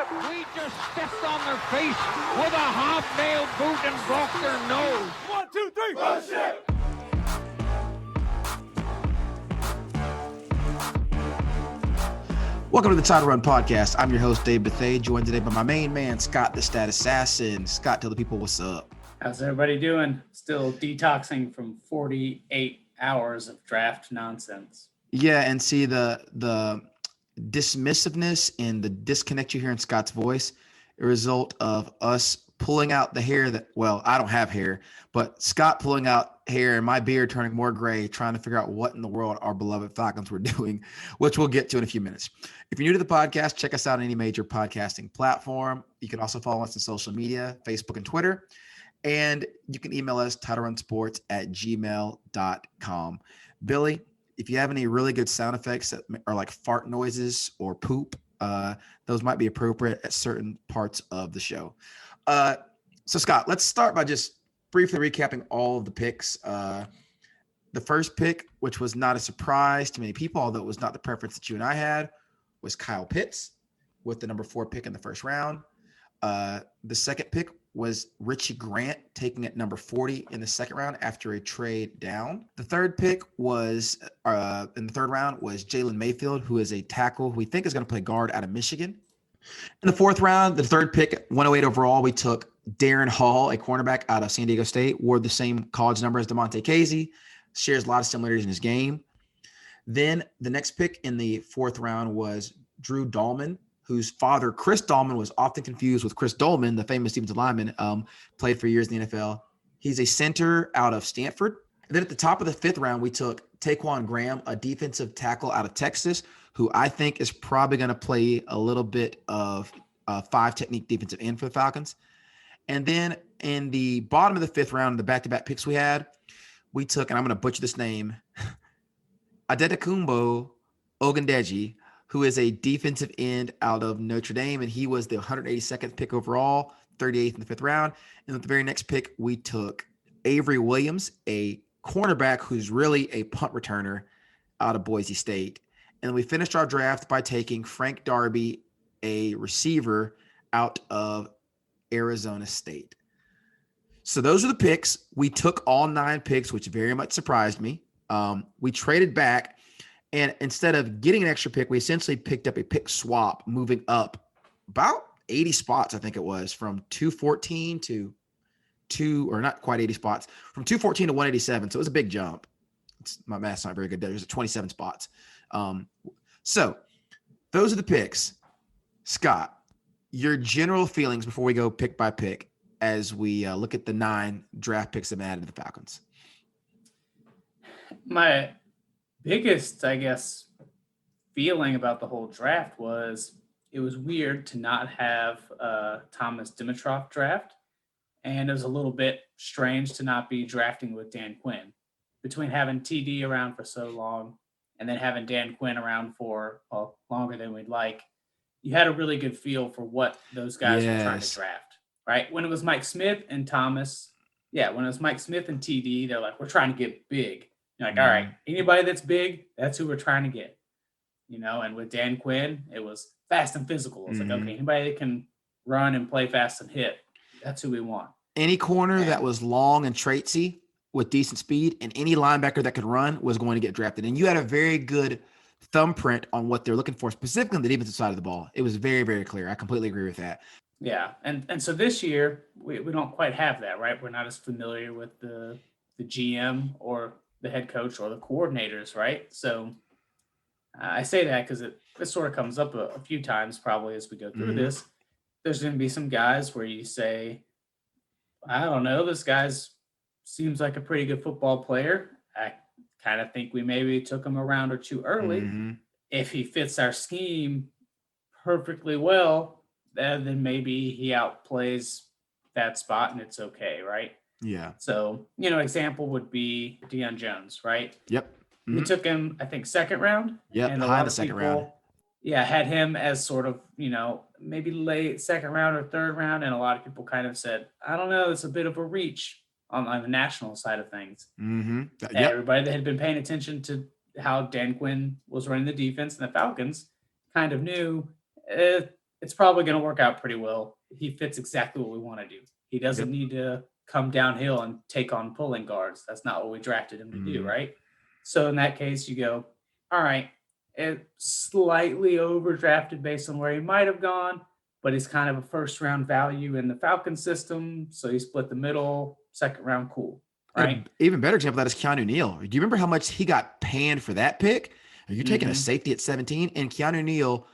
We just stepped on their face with a hobnail boot and broke their nose. 1, 2, 3, run ship! Welcome to the Title Run Podcast. I'm your host, Dave Bethay, joined today by my main man, Scott the Stat Assassin. Scott, tell the people what's up. How's everybody doing? Still detoxing from 48 hours of draft nonsense. Yeah, and see the dismissiveness and the disconnect you hear in Scott's voice, a result of us pulling out the hair that, well, I don't have hair, but Scott pulling out hair and my beard turning more gray, trying to figure out what in the world our beloved Falcons were doing, which we'll get to in a few minutes. If you're new to the podcast, check us out on any major podcasting platform. You can also follow us on social media, Facebook and Twitter. And you can email us, titlerunsports@gmail.com. Billy, if you have any really good sound effects that are like fart noises or poop, those might be appropriate at certain parts of the show. So Scott, let's start by just briefly recapping all of the picks. The first pick, which was not a surprise to many people, although it was not the preference that you and I had, was Kyle Pitts with the number 4 pick in the first round. The second pick was Richie Grant, taking at number 40 in the second round after a trade down. The third pick was in the third round was Jalen Mayfield, who is a tackle who we think is going to play guard out of Michigan. In the fourth round, the third pick, 108 overall, we took Darren Hall, a cornerback out of San Diego State, wore the same college number as DeMonte Casey, shares a lot of similarities in his game. Then the next pick in the fourth round was Drew Dahlman, whose father, Chris Dahlman, was often confused with Chris Dolman, the famous defensive lineman, played for years in the NFL. He's a center out of Stanford. And then at the top of the fifth round, we took Taquan Graham, a defensive tackle out of Texas, who I think is probably going to play a little bit of 5 technique defensive end for the Falcons. And then in the bottom of the fifth round, the back-to-back picks we had, we took, and I'm going to butcher this name, Adetokunbo Ogundeji, who is a defensive end out of Notre Dame, and he was the 182nd pick overall, 38th in the fifth round. And at the very next pick, we took Avery Williams, a cornerback who's really a punt returner out of Boise State. And we finished our draft by taking Frank Darby, a receiver out of Arizona State. So those are the picks. We took all 9 picks, which very much surprised me. We traded back. And instead of getting an extra pick, we essentially picked up a pick swap, moving up about 80 spots, I think it was, from 214 to or not quite 80 spots, from 214 to 187. So it was a big jump. My math's not very good. There's 27 spots. So those are the picks. Scott, your general feelings before we go pick by pick as we look at the 9 draft picks that added to the Falcons. My biggest, I guess, feeling about the whole draft was it was weird to not have Thomas Dimitroff draft, and it was a little bit strange to not be drafting with Dan Quinn. Between having TD around for so long and then having Dan Quinn around for longer than we'd like, you had a really good feel for what those guys were trying to draft, right? When it was Mike Smith and Thomas, when it was Mike Smith and TD, they're like, we're trying to get big. You're like, all right, anybody that's big, that's who we're trying to get. And with Dan Quinn, it was fast and physical. It's like, okay, anybody that can run and play fast and hit, that's who we want. Any corner that was long and traitsy with decent speed and any linebacker that could run was going to get drafted. And you had a very good thumbprint on what they're looking for, specifically on the defensive side of the ball. It was very, very clear. I completely agree with that. Yeah. And so this year, we don't quite have that, right? We're not as familiar with the GM or the head coach or the coordinators, right? So I say that because this sort of comes up a few times probably as we go through this. There's going to be some guys where you say, I don't know, this guy's seems like a pretty good football player. I kind of think we maybe took him a round or 2 early. If he fits our scheme perfectly well, then maybe he outplays that spot and it's okay, right? Yeah. So, example would be Deion Jones, right? Yep. We took him, I think, second round. Yep, and high in the second round. Yeah, had him as sort of, maybe late second round or third round. And a lot of people kind of said, I don't know, it's a bit of a reach on the national side of things. Everybody that had been paying attention to how Dan Quinn was running the defense and the Falcons kind of knew it's probably going to work out pretty well. He fits exactly what we want to do. He doesn't need to come downhill and take on pulling guards. That's not what we drafted him to do, right? So in that case, you go, all right, it's slightly overdrafted based on where he might have gone, but he's kind of a first-round value in the Falcon system, so he split the middle, second round, cool, right? An even better example of that is Keanu Neal. Do you remember how much he got panned for that pick? You're taking a safety at 17, and Keanu Neal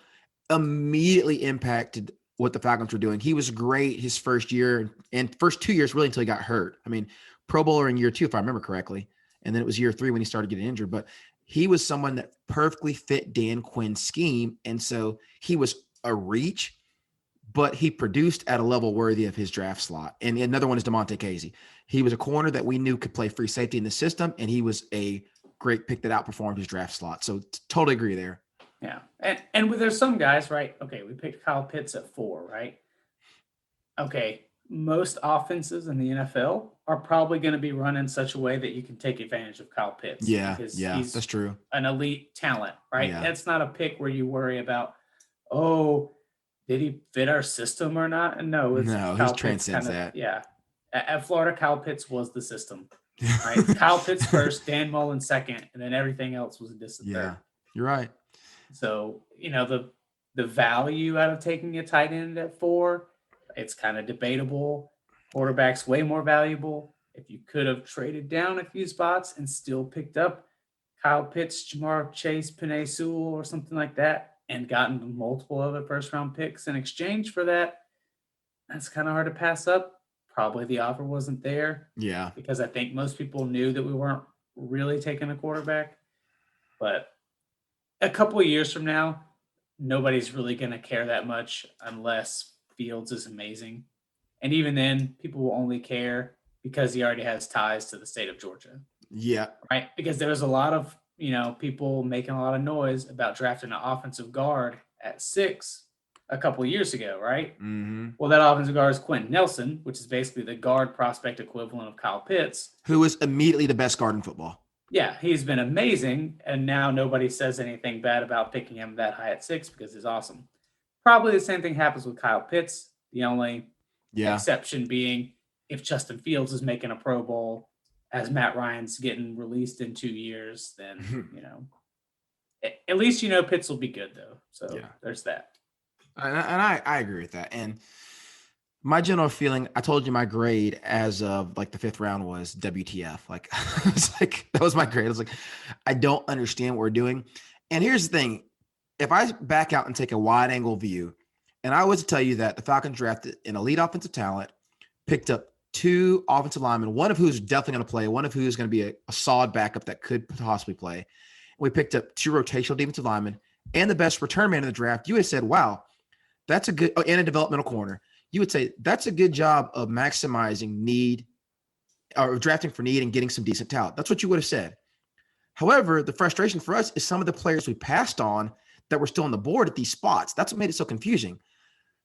immediately impacted what the Falcons were doing. He was great his first year and first 2 years really until he got hurt. I mean, Pro Bowler in year 2, if I remember correctly. And then it was year 3 when he started getting injured. But he was someone that perfectly fit Dan Quinn's scheme. And so he was a reach, but he produced at a level worthy of his draft slot. And another one is DeMonte Casey. He was a corner that we knew could play free safety in the system, and he was a great pick that outperformed his draft slot. So totally agree there. Yeah. And there's some guys, right? Okay, we picked Kyle Pitts at 4, right? Okay, most offenses in the NFL are probably going to be run in such a way that you can take advantage of Kyle Pitts. Yeah, because he's that's true. An elite talent, right? Yeah. That's not a pick where you worry about, oh, did he fit our system or not? And no, he transcends that. Yeah. At Florida, Kyle Pitts was the system, right? Kyle Pitts first, Dan Mullen second, and then everything else was a distant third. You're right. So, the value out of taking a tight end at 4, it's kind of debatable. Quarterback's way more valuable. If you could have traded down a few spots and still picked up Kyle Pitts, Jamar Chase, Penei Sewell, or something like that, and gotten multiple other first-round picks in exchange for that, that's kind of hard to pass up. Probably the offer wasn't there. Yeah. Because I think most people knew that we weren't really taking a quarterback. But a couple of years from now, nobody's really going to care that much unless Fields is amazing. And even then, people will only care because he already has ties to the state of Georgia. Yeah. Right? Because there was a lot of, people making a lot of noise about drafting an offensive guard at 6 a couple of years ago, right? Mm-hmm. Well, that offensive guard is Quentin Nelson, which is basically the guard prospect equivalent of Kyle Pitts. Who is immediately the best guard in football. Yeah, he's been amazing, and now nobody says anything bad about picking him that high at 6 because he's awesome. Probably the same thing happens with Kyle Pitts. The only exception being if Justin Fields is making a Pro Bowl as Matt Ryan's getting released in 2 years, then, at least Pitts will be good, though. So there's that. And I agree with that. And my general feeling, I told you my grade as of like the 5th round was WTF. Like, that was my grade. I was like, I don't understand what we're doing. And here's the thing. If I back out and take a wide angle view, and I was to tell you that the Falcons drafted an elite offensive talent, picked up 2 offensive linemen, one of who's definitely going to play, one of who's going to be a solid backup that could possibly play. We picked up 2 rotational defensive linemen and the best return man in the draft. You would have said, wow, that's a good, and a developmental corner. You would say that's a good job of maximizing need or drafting for need and getting some decent talent. That's what you would have said. However, the frustration for us is some of the players we passed on that were still on the board at these spots. That's what made it so confusing.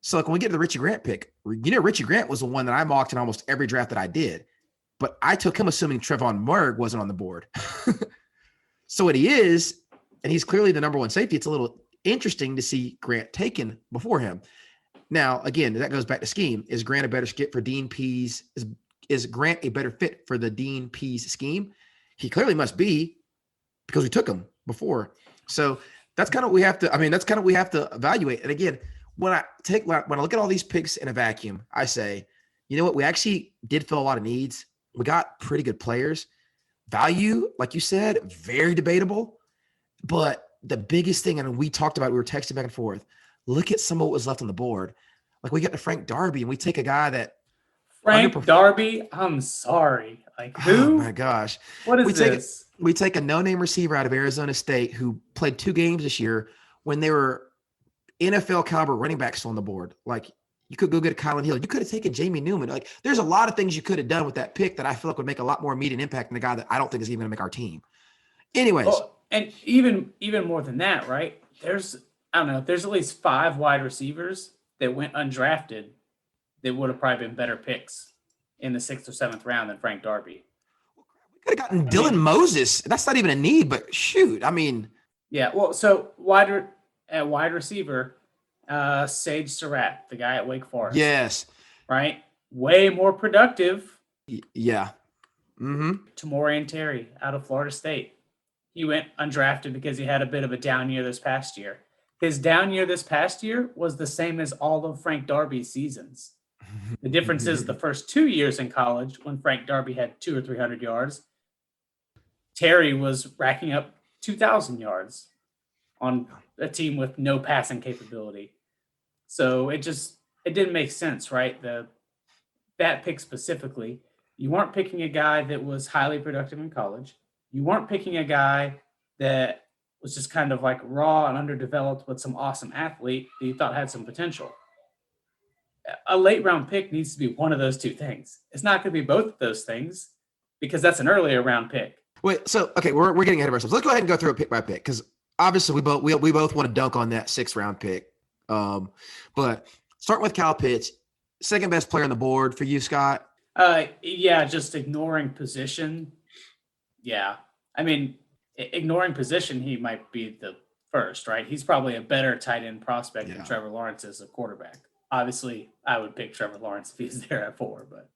So like when we get to the Richie Grant pick, Richie Grant was the one that I mocked in almost every draft that I did, but I took him assuming Trevon Moehrig wasn't on the board. So what he is, and he's clearly the number 1 safety, it's a little interesting to see Grant taken before him. Now, again, that goes back to scheme. Is Grant a better fit for Dean Pease? Is Grant a better fit for the Dean Pease scheme? He clearly must be because we took him before. So that's kind of what we have to, that's kind of what we have to evaluate. And again, when I look at all these picks in a vacuum, I say, you know what? We actually did fill a lot of needs. We got pretty good players. Value, like you said, very debatable. But the biggest thing, and we talked about, we were texting back and forth, look at some of what was left on the board. Like we got to Frank Darby, and we take a guy that Darby, I'm sorry. Like who? Oh my gosh. What is this? We take a no-name receiver out of Arizona State who played 2 games this year when they were NFL caliber running backs still on the board. Like you could go get a Kylan Hill. You could have taken Jamie Newman. Like there's a lot of things you could have done with that pick that I feel like would make a lot more immediate impact than the guy that I don't think is even going to make our team. Anyways. Oh, and even more than that, right? There's at least 5 wide receivers that went undrafted that would have probably been better picks in the 6th or 7th round than Frank Darby. We could have gotten Dylan Moses. That's not even a need, but shoot. Yeah. Well, so wide receiver, Sage Surratt, the guy at Wake Forest. Yes. Right? Way more productive. Yeah. Mm-hmm. Tamorian Terry out of Florida State. He went undrafted because he had a bit of a down year this past year. His down year this past year was the same as all of Frank Darby's seasons. The difference is the first 2 years in college, when Frank Darby had 200 or 300 yards, Terry was racking up 2,000 yards on a team with no passing capability. So it didn't make sense, right? That pick specifically, you weren't picking a guy that was highly productive in college. You weren't picking a guy that was just kind of like raw and underdeveloped with some awesome athlete that you thought had some potential. A late round pick needs to be one of those two things. It's not going to be both of those things because that's an earlier round pick. Wait, so okay, we're getting ahead of ourselves. Let's go ahead and go through it pick by pick because obviously we both want to dunk on that 6th round pick. But starting with Kyle Pitts, second best player on the board for you, Scott. Yeah, just ignoring position. Yeah, I mean, ignoring position, he might be the first, right? He's probably a better tight end prospect than Trevor Lawrence as a quarterback. Obviously, I would pick Trevor Lawrence if he's there at 4, but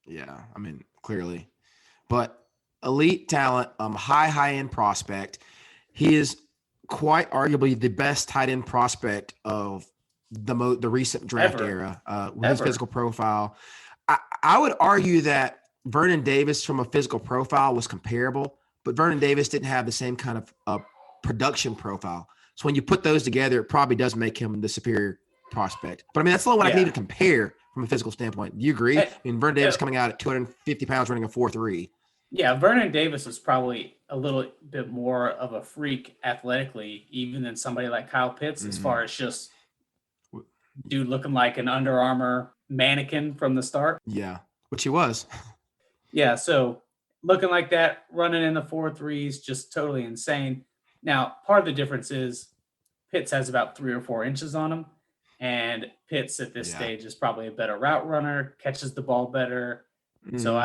yeah, I mean, clearly, but elite talent, high end prospect. He is quite arguably the best tight end prospect of the recent draft era with his physical profile. I would argue that Vernon Davis from a physical profile was comparable, but Vernon Davis didn't have the same kind of production profile. So when you put those together, it probably does make him the superior prospect. But I mean, that's the only one I can even compare from a physical standpoint. Do you agree? I mean, Vernon Davis coming out at 250 pounds, running a 4.3. Yeah, Vernon Davis is probably a little bit more of a freak athletically, even than somebody like Kyle Pitts, as far as just dude looking like an Under Armour mannequin from the start. Yeah, which he was. Yeah, so looking like that, running in the 4.3s, just totally insane. Now, part of the difference is Pitts has about 3 or 4 inches on him, and Pitts at this stage is probably a better route runner, catches the ball better. So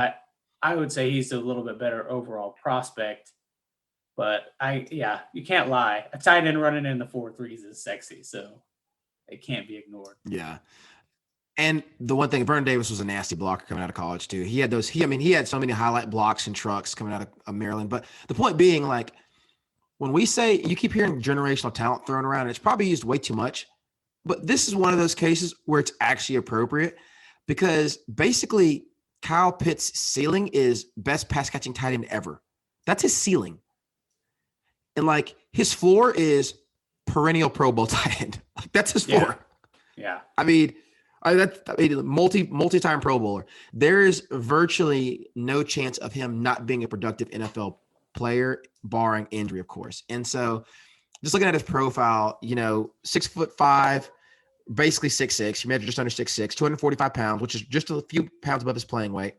I would say he's a little bit better overall prospect. But you can't lie. A tight end running in the 4.3s is sexy, so it can't be ignored. Yeah. And the one thing, Vernon Davis was a nasty blocker coming out of college too. He had he had so many highlight blocks and trucks coming out of Maryland. But the point being, like, when we say, you keep hearing generational talent thrown around, it's probably used way too much. But this is one of those cases where it's actually appropriate because basically Kyle Pitts' ceiling is best pass catching tight end ever. That's his ceiling. And like his floor is perennial Pro Bowl tight end. Like that's his floor. Yeah. I mean, multi-time Pro Bowler. There is virtually no chance of him not being a productive NFL player, barring injury, of course. And so, just looking at his profile, 6'5", basically 6'6". He measured just under 6'6", 245 pounds, which is just a few pounds above his playing weight.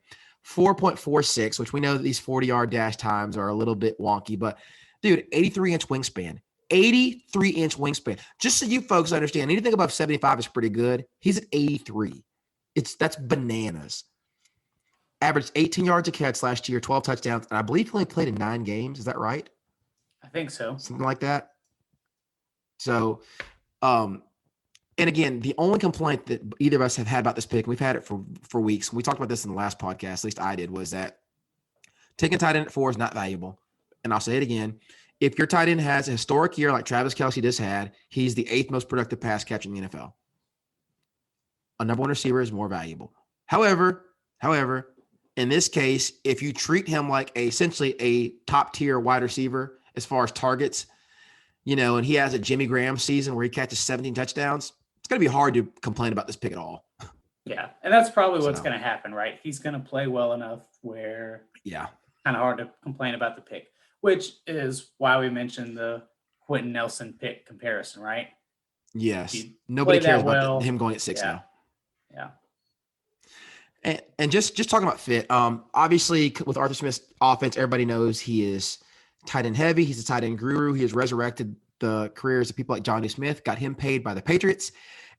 4.46, which we know that these 40-yard dash times are a little bit wonky, but dude, 83-inch wingspan. 83-inch wingspan. Just so you folks understand, anything above 75 is pretty good. He's at 83. That's bananas. Averaged 18 yards a catch last year, 12 touchdowns, and I believe he only played in 9 games. Is that right? I think so. Something like that. So, and again, the only complaint that either of us have had about this pick, and we've had it for weeks, and we talked about this in the last podcast, at least I did, was that taking tight end at 4 is not valuable. And I'll say it again. If your tight end has a historic year like Travis Kelce just had, he's the 8th most productive pass catcher in the NFL. A number 1 receiver is more valuable. However, in this case, if you treat him like essentially a top tier wide receiver as far as targets, and he has a Jimmy Graham season where he catches 17 touchdowns, it's going to be hard to complain about this pick at all. Yeah, and that's probably what's going to happen, right? He's going to play well enough where kind of hard to complain about the pick. Which is why we mentioned the Quentin Nelson pick comparison, right? Yes. Nobody cares about him going at 6 now. Yeah. And just talking about fit, obviously with Arthur Smith's offense, everybody knows he is tight end heavy. He's a tight end guru. He has resurrected the careers of people like Johnny Smith, got him paid by the Patriots.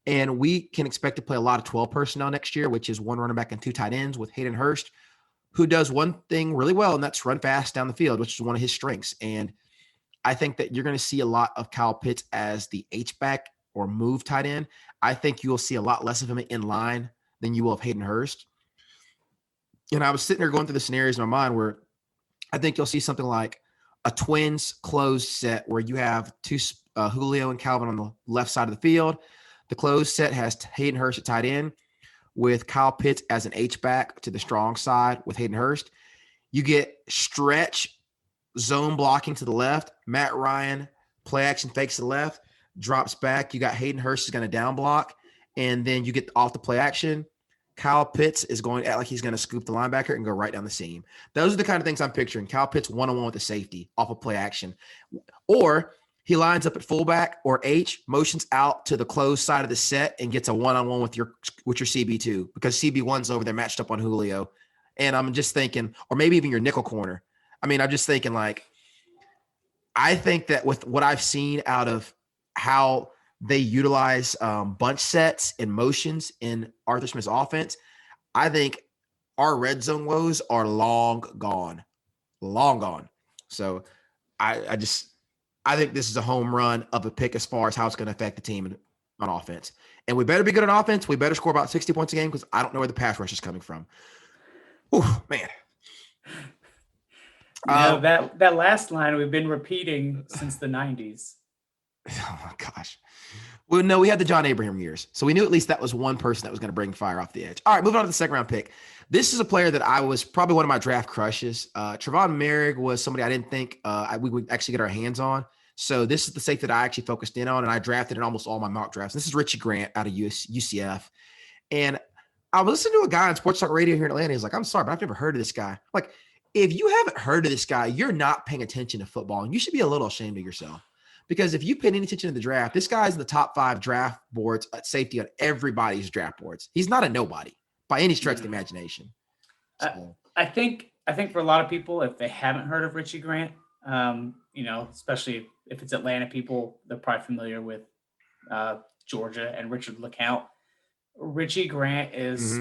And we can expect to play a lot of 12 personnel next year, which is 1 running back and 2 tight ends with Hayden Hurst, who does one thing really well, and that's run fast down the field, which is one of his strengths. And I think that you're going to see a lot of Kyle Pitts as the H-back or move tight end, I think you'll see a lot less of him in line than you will of Hayden Hurst. And I was sitting there going through the scenarios in my mind where I think you'll see something like a Twins closed set where you have Julio and Calvin on the left side of the field. The closed set has Hayden Hurst at tight end with Kyle Pitts as an H-back to the strong side with Hayden Hurst. You get stretch zone blocking to the left. Matt Ryan play action fakes to the left, drops back. You got Hayden Hurst is going to down block, and then you get off the play action. Kyle Pitts is going to act like he's going to scoop the linebacker and go right down the seam. Those are the kind of things I'm picturing. Kyle Pitts one-on-one with the safety off of play action. Or he lines up at fullback or H, motions out to the closed side of the set and gets a one-on-one with your CB2 because CB1's over there matched up on Julio. And I'm just thinking, or maybe even your nickel corner. I mean, I'm just thinking like, I think that with what I've seen out of how they utilize bunch sets and motions in Arthur Smith's offense, I think our red zone woes are long gone. So I think this is a home run of a pick as far as how it's going to affect the team on offense. And we better be good on offense. We better score about 60 points a game because I don't know where the pass rush is coming from. Oh, man. That last line we've been repeating since the 90s. Oh, my gosh. Well, no, we had the John Abraham years. So we knew at least that was one person that was going to bring fire off the edge. All right, moving on to the second round pick. This is a player that I was probably one of my draft crushes. Trevon Merrick was somebody I didn't think we would actually get our hands on. So this is the safety that I actually focused in on, and I drafted in almost all my mock drafts. This is Richie Grant out of UCF. And I was listening to a guy on Sports Talk Radio here in Atlanta. He's like, I'm sorry, but I've never heard of this guy. Like, if you haven't heard of this guy, you're not paying attention to football, and you should be a little ashamed of yourself. Because if you pay any attention to the draft, this guy's in the top 5 draft boards at safety on everybody's draft boards. He's not a nobody by any stretch of the imagination. So. I think for a lot of people, if they haven't heard of Richie Grant, especially if it's Atlanta people, they're probably familiar with Georgia and Richard LeCounte. Richie Grant is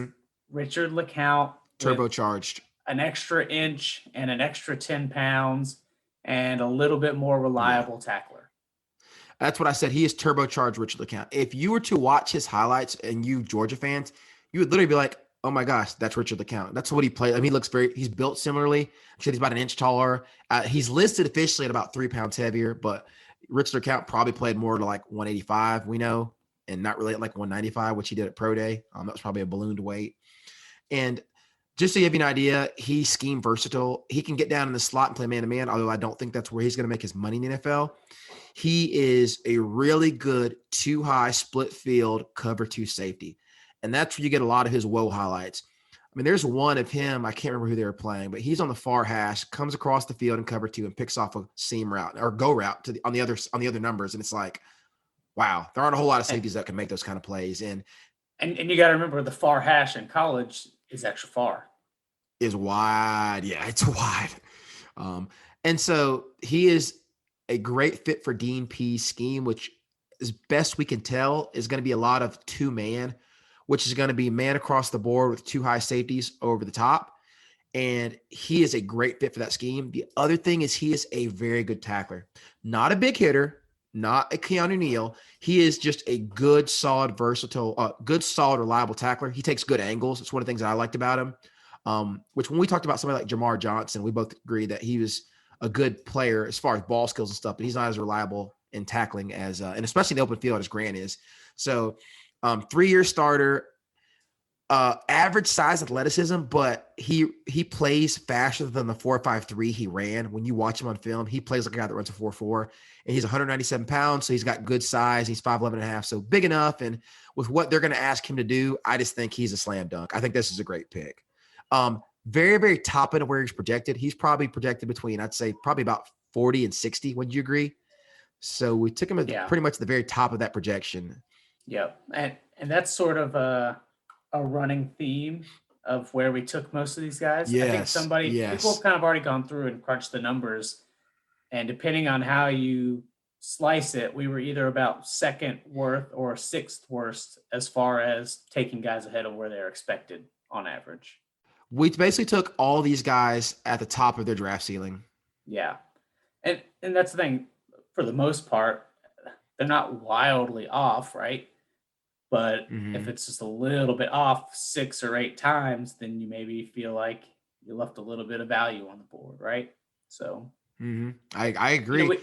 Richard LeCounte turbocharged, an extra inch and an extra 10 pounds and a little bit more reliable tackler. That's what I said. He is turbocharged Richard LeCounte. If you were to watch his highlights and you Georgia fans, you would literally be like, oh my gosh, that's Richard LeCounte. That's what he played. I mean, he's built similarly. I said he's about an inch taller. He's listed officially at about 3 pounds heavier, but Richard LeCounte probably played more to like 185, we know, and not really at like 195, which he did at Pro Day. That was probably a ballooned weight. And just to give you an idea, he's scheme versatile. He can get down in the slot and play man-to-man, although I don't think that's where he's going to make his money in the NFL. He is a really good 2-high split field cover 2 safety. And that's where you get a lot of his woe highlights. I mean, there's one of him. I can't remember who they were playing, but he's on the far hash, comes across the field in cover 2 and picks off a seam route or go route on the other numbers. And it's like, wow, there aren't a whole lot of safeties that can make those kind of plays. And you got to remember the far hash in college is extra far. Is wide. Yeah, it's wide. And so he is a great fit for Dean Pease scheme, which as best we can tell is going to be a lot of 2-man, which is going to be man across the board with 2 high safeties over the top. And he is a great fit for that scheme. The other thing is he is a very good tackler, not a big hitter, not a Keanu Neal. He is just a good, solid, versatile, reliable tackler. He takes good angles. It's one of the things that I liked about him. Which when we talked about somebody like Jamar Johnson, we both agreed that he was a good player as far as ball skills and stuff, but he's not as reliable in tackling as, and especially in the open field as Grant is. So 3-year starter, average size athleticism, but he plays faster than the 4.53 he ran. When you watch him on film, he plays like a guy that runs a 4.4, and he's 197 pounds. So he's got good size. He's 5'11 and a half. So big enough. And with what they're going to ask him to do, I just think he's a slam dunk. I think this is a great pick. Very, very top end of where he's projected. He's probably projected between, I'd say probably about 40 and 60. Would you agree? So we took him at pretty much the very top of that projection. Yeah. And that's sort of a running theme of where we took most of these guys. Yes. I think people have kind of already gone through and crunched the numbers. And depending on how you slice it, we were either about second worst or 6th worst as far as taking guys ahead of where they're expected on average. We basically took all these guys at the top of their draft ceiling. Yeah. And that's the thing. For the most part, they're not wildly off, right? But if Mhm. it's just a little bit off 6 or 8 times, then you maybe feel like you left a little bit of value on the board, right? So, Mhm. I you know, agree. we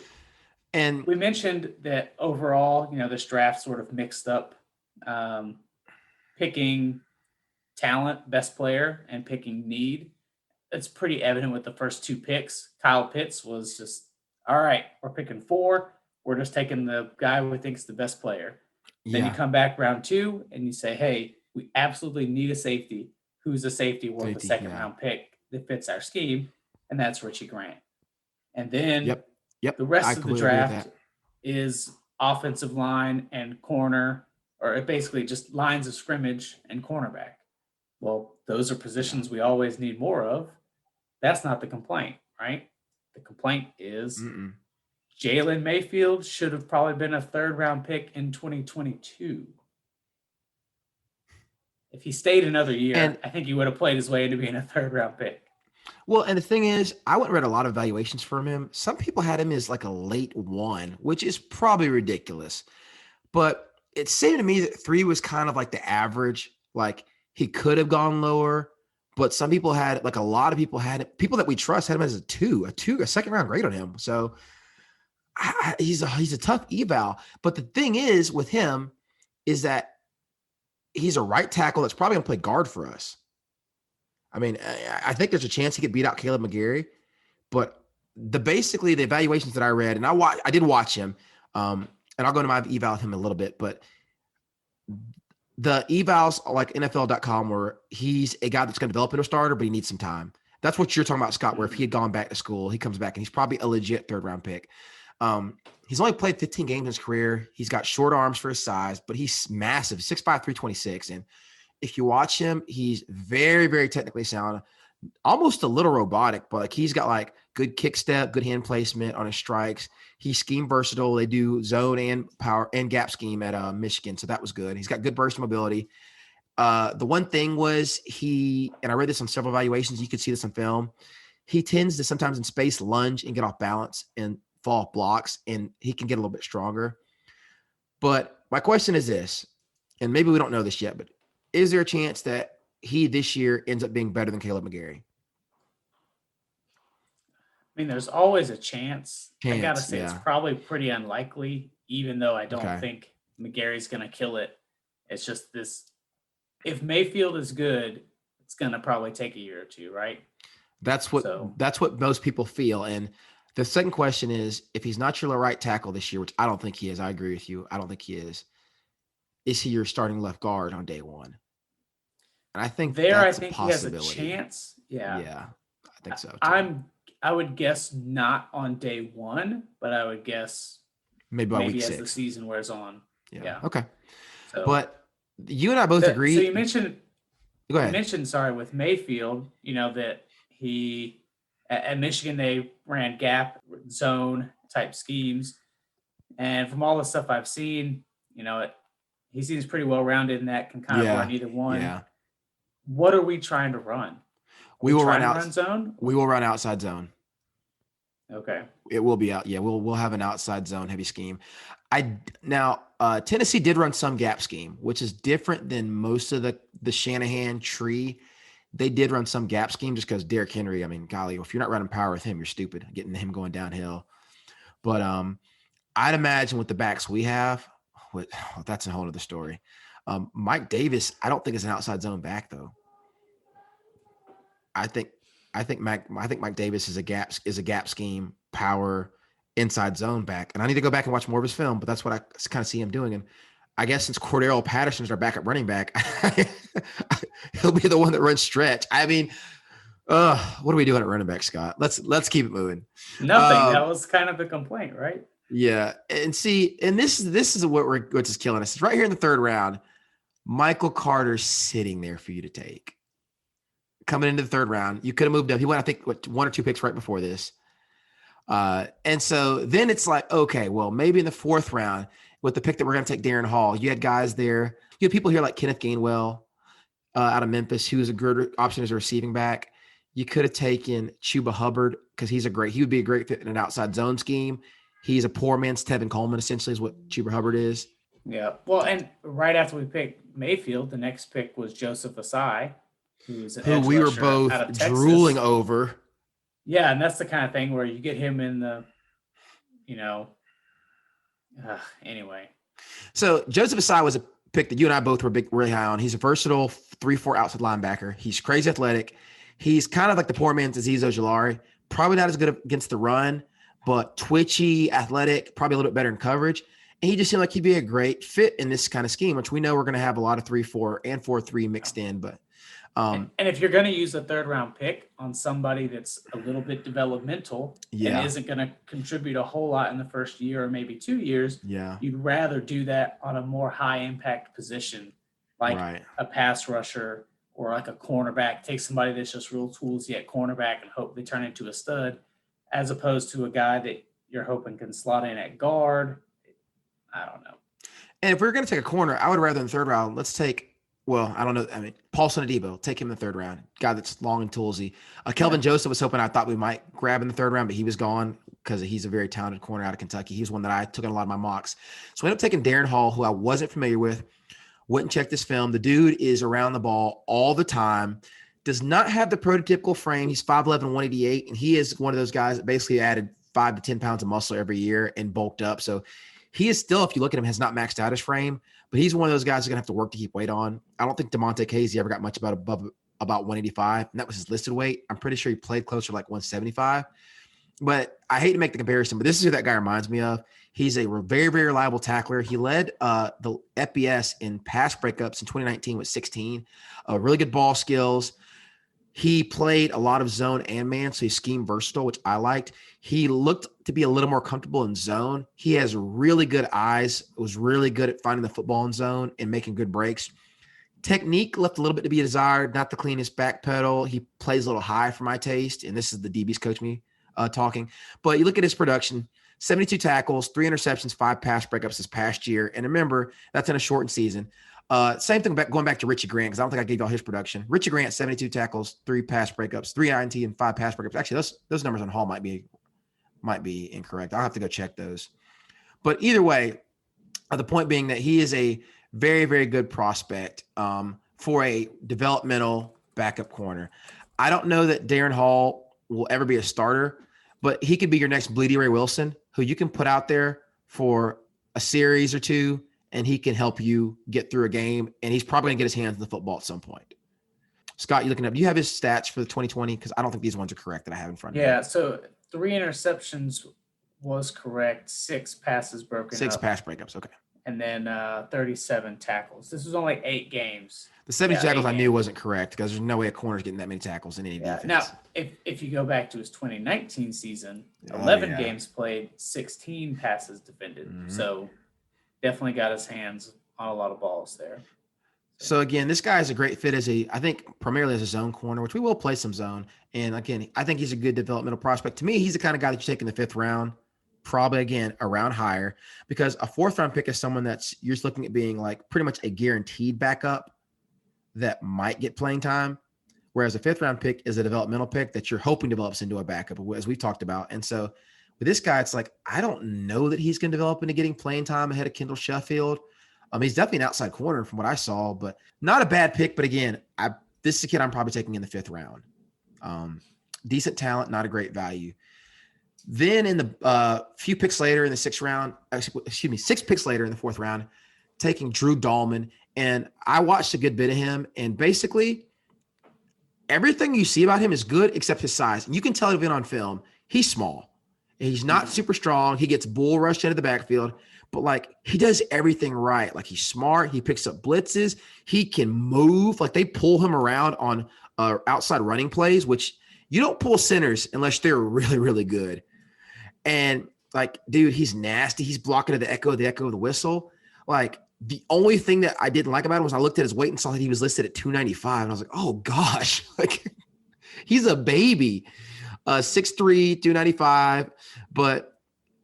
And we mentioned that overall, this draft sort of mixed up um, picking talent, best player, and picking need. It's pretty evident with the first two picks. Kyle Pitts was just, all right, we're picking four. We're just taking the guy we think's the best player. Then you yeah, come back round two and you say, hey, we absolutely need a safety. Who's a safety worth a safety. second Yeah. round pick that fits our scheme? And that's Richie Grant. And then Yep. Yep. the I rest of the completely agree with draft that. is offensive line and corner, or basically just lines of scrimmage and cornerback. Well, those are Yeah. positions we always need more of. That's not the complaint, right? The complaint is Mm-mm. Jalen Mayfield should have probably been a third round pick in 2022. If he stayed another And year, I think he would have played his way into being a third round pick. well, and the thing is, I went and read a lot of evaluations from him. Some people had him as like a late one, which is probably ridiculous. But it seemed to me that 3 was kind of like the average. Like he could have gone lower, but some people had, like a lot of people had it. People that we trust had him as a second round grade on him. So he's a tough eval. But the thing is with him is that he's a right tackle that's probably going to play guard for us. I mean, I think there's a chance he could beat out Caleb McGarry, but basically the evaluations that I read, and I did watch him, and I'll go into my eval with him in a little bit, but the evals like NFL.com where he's a guy that's going to develop into a starter, but he needs some time. That's what you're talking about, Scott, where if he had gone back to school, he comes back and he's probably a legit third round pick. He's only played 15 games in his career. He's got short arms for his size, but he's massive, 6'5", 326. And if you watch him, he's very, very technically sound, almost a little robotic, but like he's got like good kick step, good hand placement on his strikes. He's scheme versatile. They do zone and power and gap scheme at Michigan. So that was good. He's got good burst mobility. The one thing was and I read this on several evaluations, you could see this on film, he tends to sometimes in space lunge and get off balance and fall off blocks, and he can get a little bit stronger. But my question is this, and maybe we don't know this yet, but is there a chance that he this year ends up being better than Caleb McGarry? I mean, there's always a chance. I gotta Chance, say, it's yeah. probably pretty unlikely, even though I don't Okay. think McGarry's gonna kill it. It's just this: if Mayfield is good, it's gonna probably take a year or two, right? That's what So most people feel. And the second question is, if he's not your right tackle this year, which I don't think he is, I agree with you. I don't think he is he your starting left guard on day one? And I think there, I that's a think he has a possibility. chance. Yeah, Yeah, I think so too. I would guess not on day one, but I would guess maybe by maybe week as the 6. season wears on. Yeah. Okay. So, But you and I both agree. So you mentioned Go ahead. with Mayfield, that he at Michigan they ran gap zone type schemes, and from all the stuff I've seen, he seems pretty well rounded in that, can kind of run either one. Yeah. What are we trying to run? We will run run zone. We will run outside zone. Okay. It will be out. Yeah, we'll have an outside zone heavy scheme. Tennessee did run some gap scheme, which is different than most of the Shanahan tree. They did run some gap scheme just because Derrick Henry. I mean, golly, if you're not running power with him, you're stupid. Getting him going downhill. But I'd imagine with the backs we have, that's a whole other story. Mike Davis, I don't think is an outside zone back though. I think Mike Davis is a gap scheme power inside zone back. And I need to go back and watch more of his film, but that's what I kind of see him doing. And I guess since Cordero Patterson's our backup running back, he'll be the one that runs stretch. I mean, what are we doing at running back, Scott? Let's keep it moving. Nothing. That was kind of the complaint, right? Yeah. And see, and this is what's just killing us. It's right here in the third round. Michael Carter's sitting there for you to take. Coming into the third round, you could have moved up. He went, I think, 1 or 2 picks right before this. And so then it's like, okay, well, maybe in the fourth round with the pick that we're going to take Darren Hall, you had guys there. You had people here like Kenneth Gainwell out of Memphis, who is a good option as a receiving back. You could have taken Chuba Hubbard because he would be a great fit in an outside zone scheme. He's a poor man's Tevin Coleman, essentially, is what Chuba Hubbard is. Yeah. Well, and right after we picked Mayfield, the next pick was Joseph Asai, who we were both drooling over. Yeah, and that's the kind of thing where you get him in the, anyway. So Joseph Asai was a pick that you and I both were really high on. He's a versatile 3-4 outside linebacker. He's crazy athletic. He's kind of like the poor man's Azeez Ojulari. Probably not as good against the run, but twitchy, athletic, probably a little bit better in coverage. And he just seemed like he'd be a great fit in this kind of scheme, which we know we're going to have a lot of 3-4 and 4-3 mixed in. But and if you're going to use a 3rd round pick on somebody that's a little bit developmental and isn't going to contribute a whole lot in the first year or maybe 2 years, you'd rather do that on a more high impact position, like a pass rusher or like a cornerback. Take somebody that's just real toolsy at cornerback and hope they turn into a stud, as opposed to a guy that you're hoping can slot in at guard. I don't know. And if we're going to take a corner, I would rather in the 3rd round, let's take, I don't know. I mean, Paulson Adebo, take him in the 3rd round. Guy that's long and toolsy. Kelvin Joseph was hoping, I thought we might grab in the 3rd round, but he was gone because he's a very talented corner out of Kentucky. He was one that I took in a lot of my mocks. So I ended up taking Darren Hall, who I wasn't familiar with. Went and checked this film. The dude is around the ball all the time. Does not have the prototypical frame. He's 5'11", 188, and he is one of those guys that basically added 5 to 10 pounds of muscle every year and bulked up. So he is still, if you look at him, has not maxed out his frame, but he's one of those guys who's going to have to work to keep weight on. I don't think DeMonte Casey ever got much about 185, and that was his listed weight. I'm pretty sure he played closer to like 175. But I hate to make the comparison, but this is who that guy reminds me of. He's a very, very reliable tackler. He led the FBS in pass breakups in 2019 with 16. Really good ball skills. He played a lot of zone and man, so he's scheme versatile, which I liked. He looked to be a little more comfortable in zone. He has really good eyes, was really good at finding the football in zone and making good breaks. Technique left a little bit to be desired, not the cleanest back pedal. He plays a little high for my taste, and this is the DB's coach me talking. But you look at his production, 72 tackles, 3 interceptions, 5 pass breakups this past year. And remember, that's in a shortened season. Same thing going back to Richie Grant, because I don't think I gave y'all his production. Richie Grant, 72 tackles, 3 pass breakups, 3 INT, and 5 pass breakups. Actually, those numbers on Hall might be incorrect. I'll have to go check those. But either way, the point being that he is a very, very good prospect for a developmental backup corner. I don't know that Darren Hall will ever be a starter, but he could be your next Bleedy Ray Wilson, who you can put out there for a series or two, and he can help you get through a game, and he's probably going to get his hands on the football at some point. Scott, you looking up? Do you have his stats for the 2020? Because I don't think these ones are correct that I have in front of me. Yeah, so 3 interceptions was correct, 6 passes broken 6 up, pass breakups, okay. and then 37 tackles. This was only 8 games. The 70 tackles I knew wasn't correct because there's no way a corner's getting that many tackles in any defense. Now, if you go back to his 2019 season, 11 games played, 16 passes defended. Mm-hmm. So definitely got his hands on a lot of balls there. So again, this guy is a great fit I think primarily as a zone corner, which we will play some zone. And again, I think he's a good developmental prospect. To me, he's the kind of guy that you take in the 5th round, probably again around higher, because a 4th round pick is someone you're just looking at being like pretty much a guaranteed backup that might get playing time. Whereas a 5th round pick is a developmental pick that you're hoping develops into a backup, as we talked about. And so with this guy, it's like, I don't know that he's going to develop into getting playing time ahead of Kendall Sheffield. He's definitely an outside corner from what I saw, but not a bad pick. But again, this is a kid I'm probably taking in the 5th round. Decent talent, not a great value. Then in the few picks later in the 6th round, 6 picks later in the 4th round, taking Drew Dahlman. And I watched a good bit of him, and basically everything you see about him is good except his size. And you can tell even on film, he's small. He's not super strong. He gets bull rushed into the backfield, but like he does everything right. Like he's smart. He picks up blitzes. He can move. Like they pull him around on outside running plays, which you don't pull centers unless they're really, really good. And like, dude, he's nasty. He's blocking the echo of the whistle. Like the only thing that I didn't like about him was I looked at his weight and saw that he was listed at 295. And I was like, oh gosh, like he's a baby. 6'3", 295. But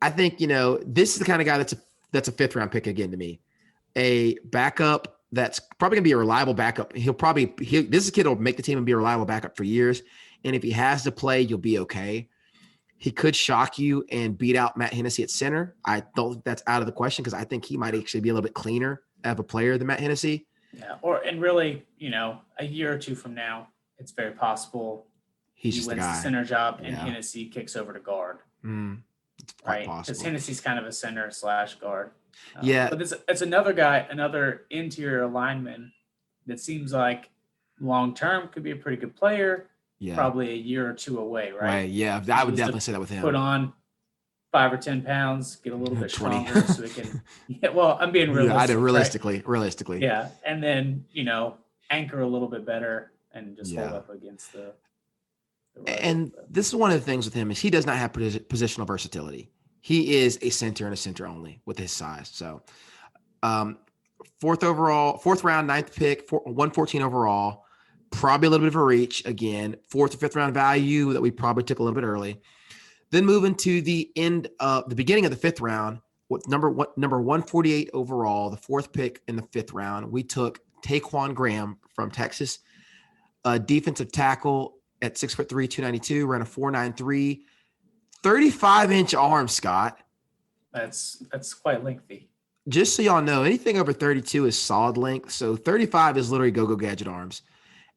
I think, this is the kind of guy that's a 5th round pick again to me. A backup that's probably going to be a reliable backup. This kid will make the team and be a reliable backup for years. And if he has to play, you'll be okay. He could shock you and beat out Matt Hennessy at center. I don't think that's out of the question because I think he might actually be a little bit cleaner of a player than Matt Hennessy. Yeah, and really, a year or two from now, it's very possible He wins just the guy. the center job and Yeah. Hennessy kicks over to guard. It's quite Right, because possible. Hennessy's kind of a center / guard. Yeah. But it's another guy, another interior lineman that seems like long term could be a pretty good player. Yeah. Probably a year or two away, right? Right. Yeah. I would definitely say that with him. Put on 5 or 10 pounds, get a little bit 20. stronger, so it can. Yeah, well, I'm being realistic. Yeah, I did right? realistically. Yeah, and then anchor a little bit better and just hold up against the And this is one of the things with him is he does not have positional versatility. He is a center and a center only with his size. So, fourth round, ninth pick, 114 overall, probably a little bit of a reach again. Fourth or fifth round value that we probably took a little bit early. Then moving to the beginning of the fifth round, number 148 overall, the fourth pick in the fifth round, we took Taquan Graham from Texas, a defensive tackle at 6'3", 292, ran a 4.93, 35-inch arm, Scott. That's quite lengthy. Just so y'all know, anything over 32 is solid length. So 35 is literally go-go gadget arms.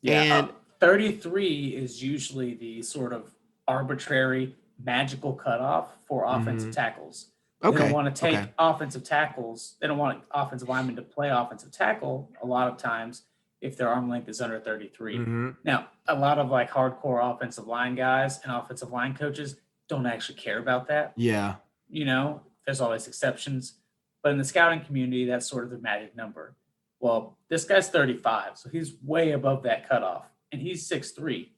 Yeah, and 33 is usually the sort of arbitrary magical cutoff for offensive tackles. They don't want to take offensive tackles. They don't want offensive linemen to play offensive tackle a lot of times if their arm length is under 33. Now, a lot of like hardcore offensive line guys and offensive line coaches don't actually care about that. Yeah. There's always exceptions. But in the scouting community, that's sort of the magic number. Well, this guy's 35, so he's way above that cutoff. And he's 6'3".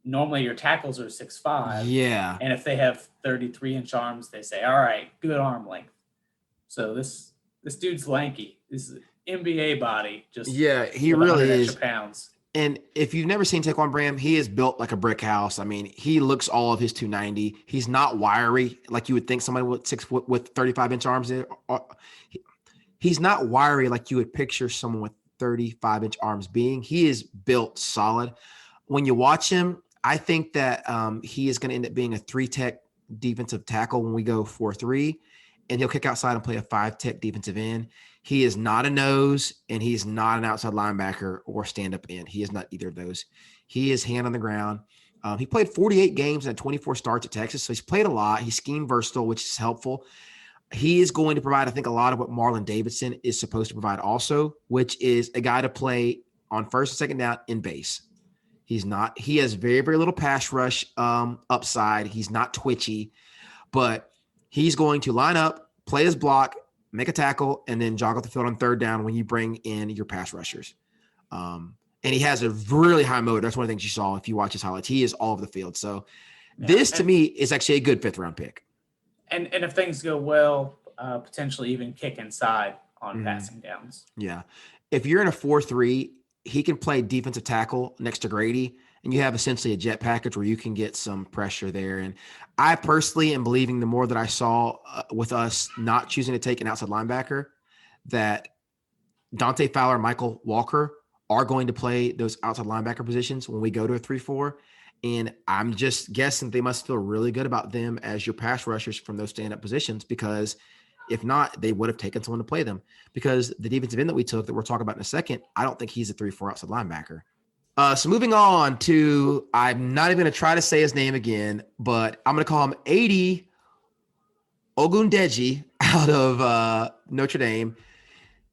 Normally your tackles are 6'5". Yeah. And if they have 33-inch arms, they say, all right, good arm length. So this dude's lanky. This is NBA body. Just he really is. Pounds. And if you've never seen Taquan Graham, he is built like a brick house. I mean, he looks all of his 290. He's not wiry like you would think somebody with 6 foot with 35-inch arms. He's not wiry like you would picture someone with 35-inch arms being. He is built solid. When you watch him, I think that he is going to end up being a 3-tech defensive tackle when we go 4-3, and he'll kick outside and play a 5-tech defensive end. He is not a nose, and he is not an outside linebacker or stand-up end. He is not either of those. He is hand on the ground. He played 48 games and 24 starts at Texas, so he's played a lot. He's scheme versatile, which is helpful. He is going to provide, I think, a lot of what Marlon Davidson is supposed to provide also, which is a guy to play on first and second down in base. He has very, very little pass rush upside. He's not twitchy, but he's going to line up, play his block, make a tackle, and then jog off the field on third down when you bring in your pass rushers. And he has a really high motor. That's one of the things you saw if you watch his highlights. He is all over the field. So this, to me, is actually a good fifth-round pick. And if things go well, potentially even kick inside on passing downs. Yeah. If you're in a 4-3, he can play defensive tackle next to Grady, and you have essentially a jet package where you can get some pressure there. And I personally am believing the more that I saw with us not choosing to take an outside linebacker, that Dante Fowler and Michael Walker are going to play those outside linebacker positions when we go to a 3-4. And I'm just guessing they must feel really good about them as your pass rushers from those stand-up positions, because if not, they would have taken someone to play them, because the defensive end that we took that we'll talk about in a second, I don't think he's a 3-4 outside linebacker. So moving on to, I'm not even going to try to say his name again, but I'm going to call him Adi Ogundeji out of Notre Dame.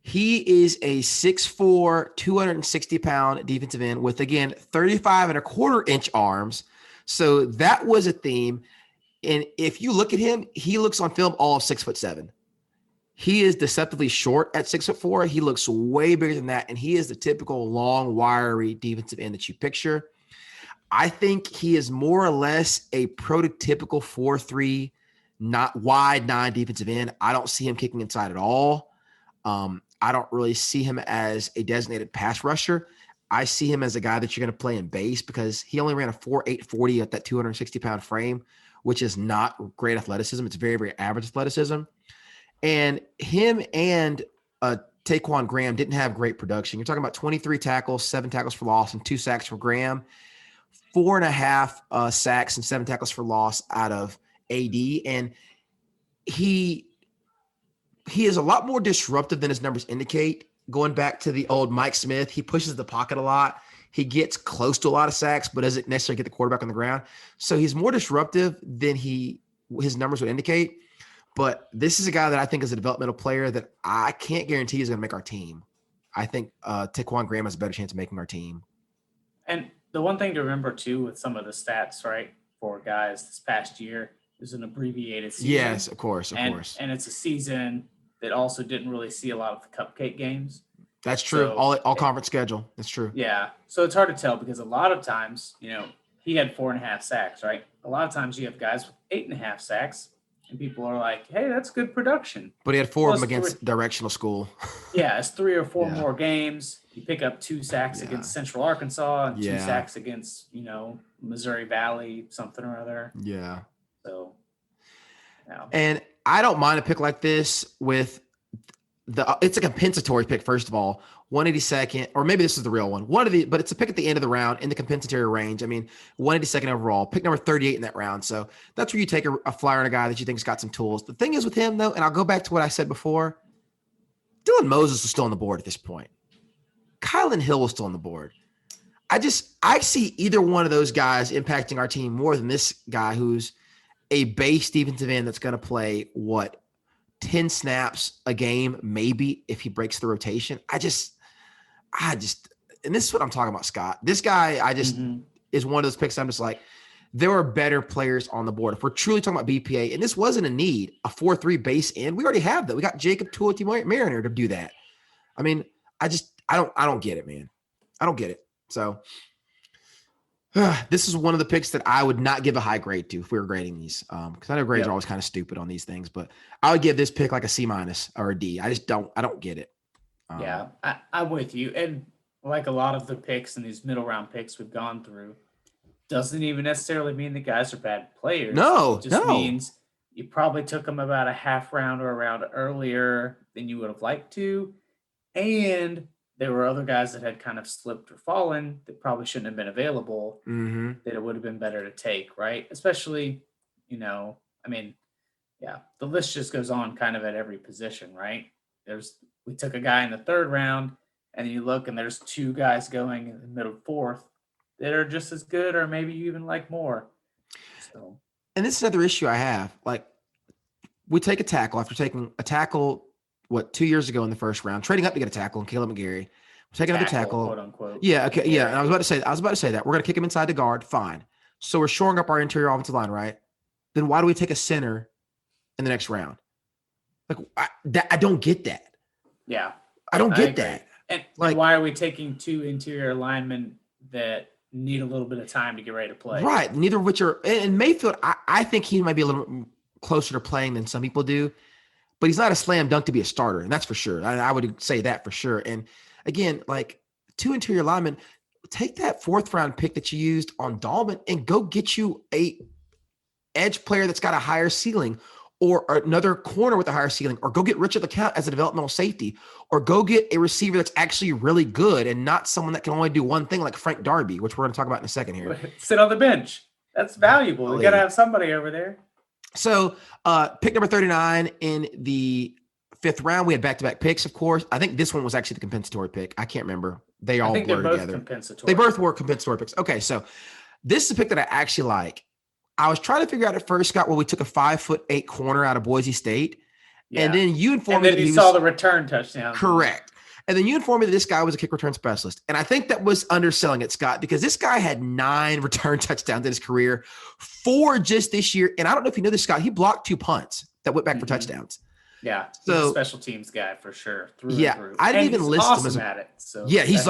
He is a 6'4", 260-pound defensive end with, again, 35.25-inch arms. So that was a theme. And if you look at him, he looks on film all of 6'7". He is deceptively short at 6'4". He looks way bigger than that, and he is the typical long, wiry defensive end that you picture. I think he is more or less a prototypical 4-3, not wide 9 defensive end. I don't see him kicking inside at all. I don't really see him as a designated pass rusher. I see him as a guy that you're going to play in base, because he only ran a 4.8 40 at that 260-pound frame, which is not great athleticism. It's very, very average athleticism. And him and Taquan Graham didn't have great production. You're talking about 23 tackles, 7 tackles for loss, and 2 sacks for Graham, 4.5 sacks and 7 tackles for loss out of AD, and he is a lot more disruptive than his numbers indicate. Going back to the old Mike Smith, he pushes the pocket a lot. He gets close to a lot of sacks, but doesn't necessarily get the quarterback on the ground. So he's more disruptive than his numbers would indicate. But this is a guy that I think is a developmental player that I can't guarantee is going to make our team. I think Taquan Graham has a better chance of making our team. And the one thing to remember, too, with some of the stats, right, for guys this past year is an abbreviated season. Yes, of course. And it's a season that also didn't really see a lot of the cupcake games. That's true. So, all conference schedule. That's true. Yeah. So it's hard to tell because a lot of times, he had 4.5 sacks, right? A lot of times you have guys with 8.5 sacks. And people are like, hey, that's good production. But he had 4 of them against directional school. Yeah, it's 3 or 4 more games. You pick up 2 sacks against Central Arkansas and 2 sacks against, Missouri Valley, something or other. Yeah. So, yeah. And I don't mind a pick like this with it's a compensatory pick, first of all. 182nd, or maybe this is the real one. But it's a pick at the end of the round in the compensatory range. I mean, 182nd overall, pick number 38 in that round. So that's where you take a flyer on a guy that you think's got some tools. The thing is with him, though, and I'll go back to what I said before, Dylan Moses was still on the board at this point. Kylan Hill was still on the board. I see either one of those guys impacting our team more than this guy who's a base defensive end that's going to play 10 snaps a game, maybe, if he breaks the rotation. I just, and this is what I'm talking about, Scott. This guy, is one of those picks. I'm just like, there are better players on the board. If we're truly talking about BPA, and this wasn't a need, a 4-3 base end, we already have that. We got Jacob Tuioti-Mariner to do that. I mean, I don't get it, man. I don't get it. So this is one of the picks that I would not give a high grade to if we were grading these. Because I know grades are always kind of stupid on these things, but I would give this pick like a C- or a D. I don't get it. Yeah, I'm with you. And like a lot of the picks and these middle round picks we've gone through, doesn't even necessarily mean the guys are bad players. No, it just means you probably took them about a half round or a round earlier than you would have liked to. And there were other guys that had kind of slipped or fallen that probably shouldn't have been available that it would have been better to take, right? Especially, the list just goes on kind of at every position, right? We took a guy in the 3rd round, and you look and there's 2 guys going in the middle 4th that are just as good or maybe you even like more. So, and this is another issue I have. Like, we take a tackle after taking a tackle, 2 years ago in the 1st round, trading up to get a tackle and Caleb McGarry. We're taking another tackle. Quote unquote. Yeah, okay, yeah. And I was about to say that. We're going to kick him inside the guard. Fine. So we're shoring up our interior offensive line, right? Then why do we take a center in the next round? Like, I don't get that. Yeah. I don't get that. And why are we taking 2 interior linemen that need a little bit of time to get ready to play? Right. Neither of which are – and Mayfield, I think he might be a little bit closer to playing than some people do. But he's not a slam dunk to be a starter, and that's for sure. I would say that for sure. And, again, like 2 interior linemen, take that 4th round pick that you used on Dahlman and go get you a edge player that's got a higher ceiling, or another corner with a higher ceiling, or go get Richard LeCount as a developmental safety, or go get a receiver that's actually really good and not someone that can only do one thing like Frank Darby, which we're going to talk about in a second here. Sit on the bench. That's valuable. You got to have somebody over there. So pick number 39 in the 5th round, we had back-to-back picks, of course. I think this one was actually the compensatory pick. I can't remember. They all blur together. They both were compensatory picks. Okay, so this is a pick that I actually like. I was trying to figure out at first, Scott, we took a 5'8" corner out of Boise State. Yeah. And then you informed me that you saw the return touchdown. Correct. And then you informed me that this guy was a kick return specialist. And I think that was underselling it, Scott, because this guy had 9 return touchdowns in his career, 4 just this year. And I don't know if you know this, Scott, he blocked 2 punts that went back for touchdowns. Yeah, he's a special teams guy for sure. I didn't even list him as at it. So yeah, he's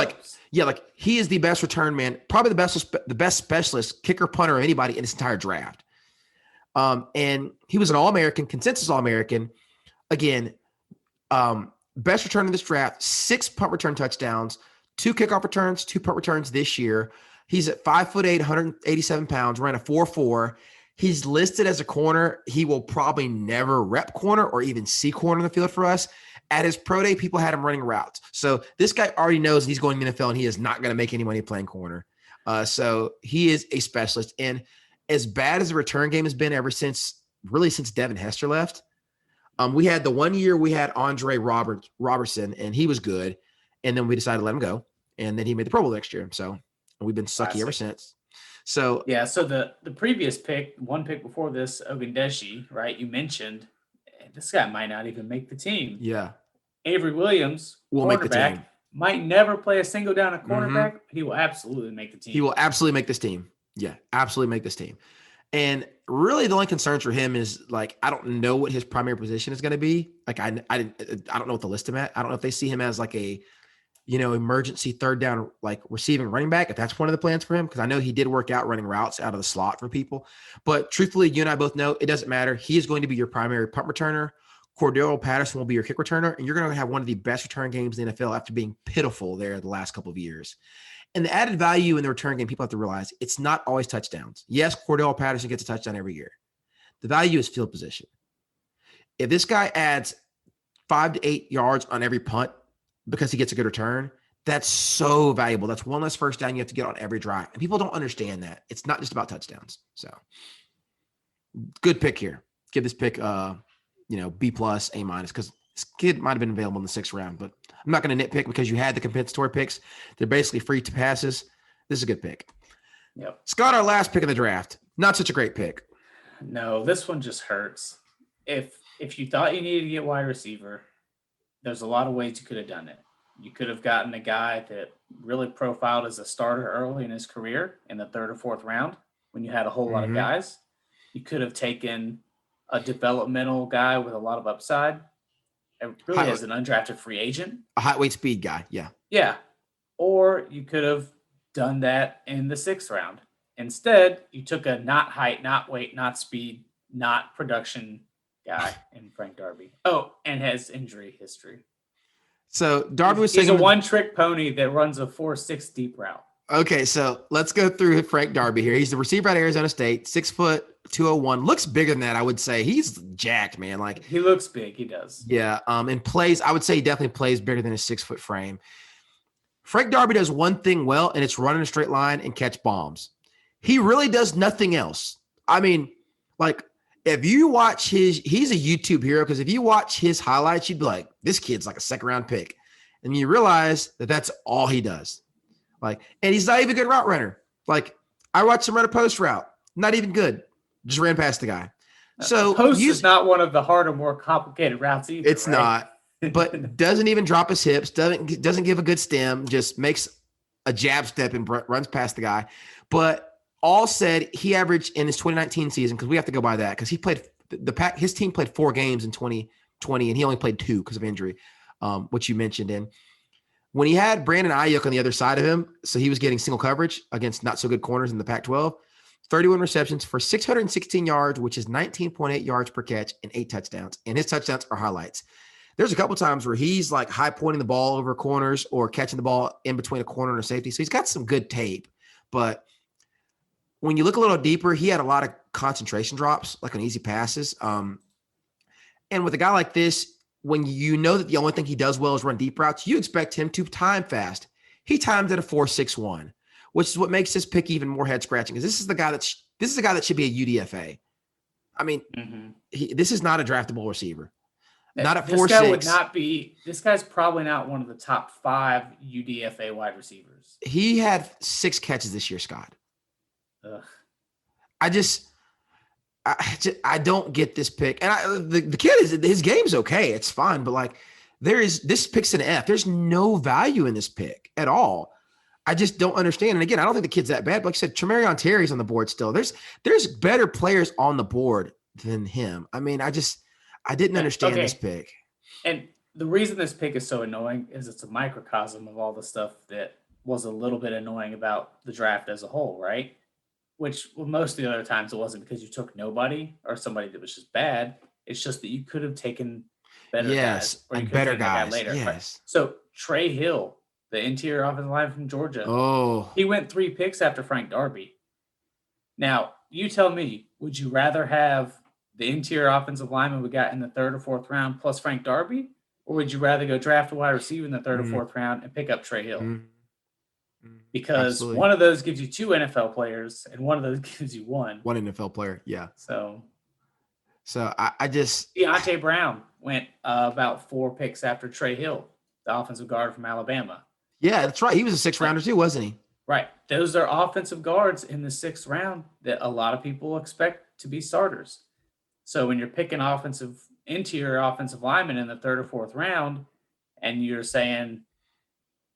he is the best return man, probably the best specialist, kicker, punter, of anybody in this entire draft. And he was an All-American, consensus All-American. Again, best return in this draft, 6 punt return touchdowns, 2 kickoff returns, 2 punt returns this year. He's at 5'8", 187 pounds, ran a 4.4. He's listed as a corner. He will probably never rep corner or even see corner in the field for us. At his pro day, people had him running routes. So this guy already knows he's going to the NFL and he is not going to make any money playing corner. So he is a specialist. And as bad as the return game has been ever since really since Devin Hester left. We had the 1 year we had Andre Robertson, and he was good. And then we decided to let him go. And then he made the Pro Bowl next year. So we've been sucky ever since. So yeah, so the previous pick, one pick before this, Ogundeji, right? You mentioned this guy might not even make the team. yeah, Avery Williams will make the cornerback, team. might never play a single down at cornerback, but he will absolutely make the team. He will absolutely make this team. Yeah, absolutely make this team. And really, the only concern for him is like I don't know what his primary position is going to be. Like I don't know what to list him at. I don't know if they see him as like a emergency third down, like receiving running back, if that's one of the plans for him, because I know he did work out running routes out of the slot for people. But truthfully, you and I both know it doesn't matter. He is going to be your primary punt returner. Cordero Patterson will be your kick returner, and you're going to have one of the best return games in the NFL after being pitiful there the last couple of years. And the added value in the return game, people have to realize it's not always touchdowns. Yes, Cordero Patterson gets a touchdown every year. The value is field position. If this guy adds 5 to 8 yards on every punt, because he gets a good return, that's so valuable. That's one less first down you have to get on every drive. And people don't understand that. It's not just about touchdowns. So good pick here. Give this pick B plus, A minus, because this kid might have been available in the 6th round, but I'm not going to nitpick because you had the compensatory picks. They're basically free to passes. This is a good pick. Yep. Scott, our last pick of the draft. Not such a great pick. No, this one just hurts. If you thought you needed to get wide receiver, there's a lot of ways you could have done it. You could have gotten a guy that really profiled as a starter early in his career in the 3rd or 4th round when you had a whole lot of guys. You could have taken a developmental guy with a lot of upside, really as an undrafted free agent. A high weight speed guy, yeah. Yeah. Or you could have done that in the 6th round. Instead, you took a not height, not weight, not speed, not production guy in Frank Darby. Oh, and has injury history. So Darby was he's saying a one-trick pony that runs a 4.6 deep route. Okay, so let's go through Frank Darby here. He's the receiver at Arizona State, 6 foot 201. Looks bigger than that, I would say. He's jacked, man. Like he looks big. He does. Yeah. And plays. I would say he definitely plays bigger than his 6 foot frame. Frank Darby does one thing well, and it's run in a straight line and catch bombs. He really does nothing else. I mean, like. If you watch he's a YouTube hero, because if you watch his highlights, you'd be like, this kid's like a 2nd round pick. And you realize that that's all he does. Like, and he's not even a good route runner. Like, I watched him run a post route. Not even good. Just ran past the guy. So post is not one of the harder, more complicated routes either. It's right? not, but doesn't even drop his hips, doesn't give a good stem, just makes a jab step and runs past the guy. But all said, he averaged in his 2019 season, because we have to go by that, because he played his team played 4 games in 2020, and he only played 2 because of injury, which you mentioned. And when he had Brandon Ayuk on the other side of him, so he was getting single coverage against not so good corners in the Pac-12, 31 receptions for 616 yards, which is 19.8 yards per catch and 8 touchdowns. And his touchdowns are highlights. There's a couple times where he's like high pointing the ball over corners or catching the ball in between a corner and a safety. So he's got some good tape, but when you look a little deeper, he had a lot of concentration drops, like on easy passes. And with a guy like this, when you know that the only thing he does well is run deep routes, you expect him to time fast. He timed at a 4.61, which is what makes this pick even more head scratching. Because this is the guy that should be a UDFA. I mean, this is not a draftable receiver. Not at 4.6. Guy would not be. This guy's probably not one of the top 5 UDFA wide receivers. He had 6 catches this year, Scott. Ugh. I don't get this pick. And the kid his game's okay. It's fine. But like this pick's an F. There's no value in this pick at all. I just don't understand. And again, I don't think the kid's that bad. But like I said, Tremarion Terry's on the board still. There's better players on the board than him. I mean, I didn't understand this pick. And the reason this pick is so annoying is it's a microcosm of all the stuff that was a little bit annoying about the draft as a whole, right? Which most of the other times it wasn't because you took nobody or somebody that was just bad. It's just that you could have taken better guys. Or you better guys. Later. Yes. Right? So Trey Hill, the interior offensive line from Georgia. Oh. He went 3 picks after Frank Darby. Now, you tell me, would you rather have the interior offensive lineman we got in the 3rd or 4th round plus Frank Darby? Or would you rather go draft a wide receiver in the 3rd or 4th round and pick up Trey Hill? Because Absolutely. One of those gives you 2 NFL players and one of those gives you 1. One NFL player, yeah. So So I just Deontay Brown went about 4 picks after Trey Hill, the offensive guard from Alabama. yeah, that's right. He was a 6th rounder too, wasn't he? Right. Those are offensive guards in the 6th round that a lot of people expect to be starters. So when you're picking interior offensive linemen in the 3rd or 4th round, and you're saying,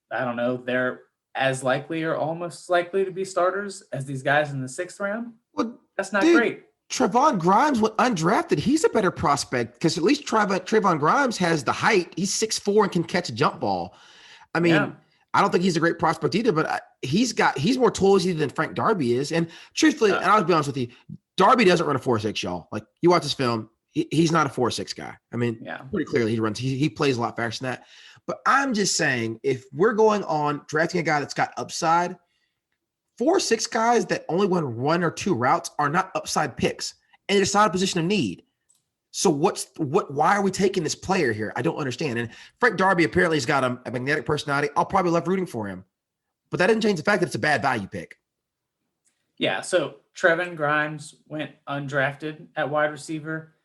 I don't know, they're as likely or almost likely to be starters as these guys in the 6th round, Well, that's not dude, great. Trevon Grimes went undrafted. He's a better prospect because at least Trevon Grimes has the height. He's 6'4" and can catch a jump ball. I mean, Yeah. I don't think he's a great prospect either, but he's more toolsy than Frank Darby is. And truthfully, and I'll be honest with you, Darby doesn't run a 4.6, y'all. Like, you watch this film, he's not a 4.6 guy. I mean, Yeah. pretty clearly he plays a lot faster than that. But I'm just saying, if we're going on drafting a guy that's got upside, 4.6 guys that only won 1 or 2 routes are not upside picks, and it's not a position of need. So why are we taking this player here? I don't understand. And Frank Darby apparently has got a magnetic personality. I'll probably love rooting for him, but that doesn't change the fact that it's a bad value pick. Yeah. So Trevon Grimes went undrafted at wide receiver.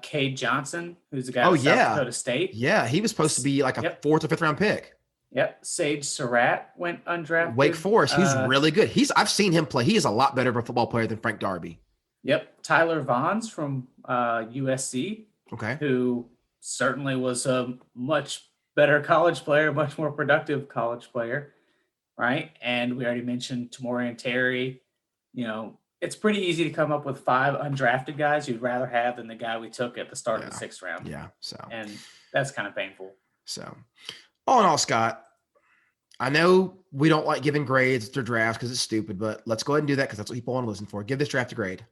Cade Johnson, who's a guy from South Dakota State. Yeah, he was supposed to be like a 4th or 5th round pick. Yep. Sage Surratt went undrafted. Wake Forest, he's really good. I've seen him play. He is a lot better of a football player than Frank Darby. Yep. Tyler Vaughns from USC, Okay. who certainly was a much better college player, much more productive college player, right? And we already mentioned Tamorrion Terry. You know, it's pretty easy to come up with 5 undrafted guys you'd rather have than the guy we took at the start of the 6th round. Yeah. So, And that's kind of painful. So, all in all, Scott, I know we don't like giving grades to drafts because it's stupid, but let's go ahead and do that because that's what people want to listen for. Give this draft a grade.